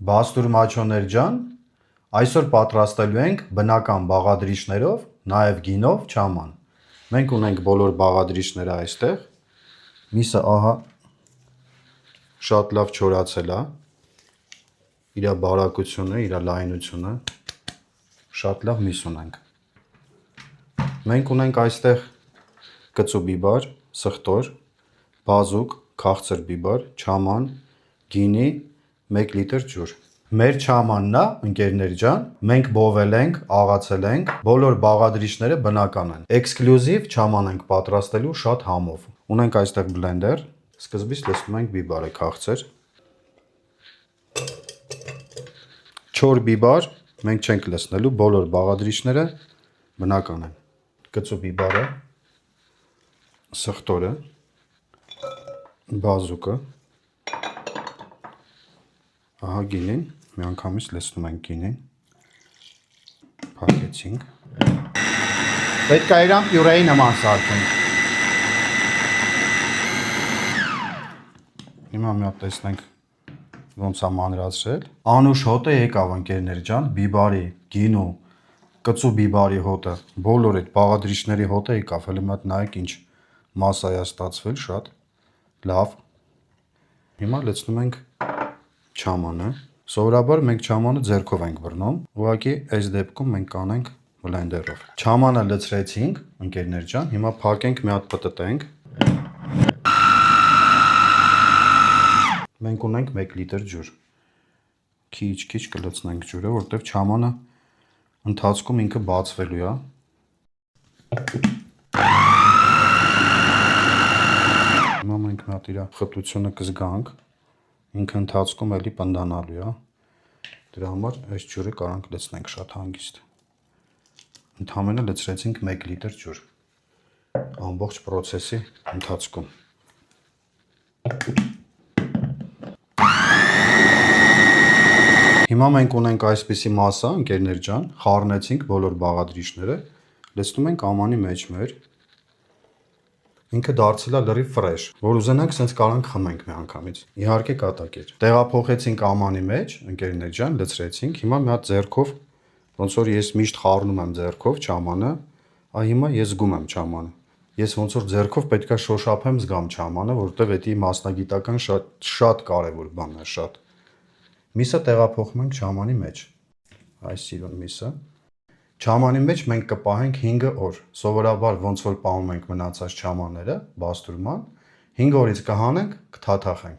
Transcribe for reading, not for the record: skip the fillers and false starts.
Բաստուր մաչոներ ջան, այսօր պատրաստելու ենք բնական բաղադրիչներով, նաև գինով չաման։ Մենք ունենք բոլոր բաղադրիչները այստեղ։ Միսը ահա շատ լավ չորացել է։ Իր բարակությունը, իր լայնությունը, շատ լավ միս ունենք։ Մենք ունենք այստեղ կծու բիբար, սխտոր, բազուկ, քաղցր բիբար, չաման, գինի, 1 լիտր ջուր։ Մեր չամանն է, ընկերներ ջան, մենք բովել ենք, աղացել ենք, բոլոր բաղադրիչները բնական են։ Էքսկլյուզիվ չաման ենք պատրաստելու շատ համով։ Ունենք այստեղ բլենդեր, սկզբից լցնում ենք բիբարը, քաղցր։ Չոր բիբար մենք չենք լցնելու, բոլոր բաղադրիչները բնական են։ Կծու բիբարը, սխտորը, բազուկը, ահա գինին, միանգամից լցնում ենք գինին, փակեցինք։ Պետք է իրան պյուրեի նման սարքենք։ Հիմա մի հատ տեսնենք ոնց է մանրացրել։ Անուշ հոտը եկավ, ընկերներ ջան, բիբարի, գինու, կծու բիբարի հոտը, բոլոր այդ բաղադրիչների հոտը եկավ, հələ մի հատ նայեք ինչ մասսա է ստացվել, շատ լավ։ Հիմա լցնում ենք չամանը։ Սովորաբար մենք չամանը ձեռքով ենք բռնում, ուղղակի այս դեպքում մենք կանենք բլենդերով։ Չամանը լցրեցինք, ընկերներ ջան, հիմա փակենք, մի հատ պտտենք։ Մենք ունենք 1 լիտր ջուր։ Քիչ կլցնենք ջուրը, որտեղ չամանը ընթացքում ինքը բացվելու է։ Հիմա մենք մի հատ իր խտությունը կզգանք, ինքը ընթացքում էլի պնդանալու է։ Դրա համար այս ջուրը կարանք լցնենք շատ հանգիստ։ Ընդամենը լցրեցինք 1 լիտր ջուր ամբողջ պրոցեսի ընթացքում։ Հիմա մենք ունենք այսպիսի մասսա, ընկերներ ջան, խառնեցինք բոլոր բաղադրիչները, լցնում ենք ամանի մեջ մեր։ Ինքը դարձել է լրիվ ֆրեշ, որ ուզենանք սենց կարանք խմենք միանգամից։ Իհարկե կատակեր։ Տեղափոխեցինք ամանի մեջ, ընկերներ ջան, լցրեցինք, հիմա մի հատ ձեռքով, ոնց որ ես միշտ խառնում եմ ձեռքով չամանը, հիմա ես զգում եմ չամանը։ Ես ոնց որ ձեռքով պետքա շոշափեմ, զգամ չամանը, որովհետև դա մասնագիտական շատ կարևոր բան է, շատ։ Միսը տեղափոխում ենք չամանի մեջ։ Այս սիրուն միսը։ Չամանի մեջ մենք կպահենք 5 օր։ Սովորաբար ոնց որ պահում ենք մնացած չամանները, բաստուրման, 5 օրից կհանենք, կթաթախենք։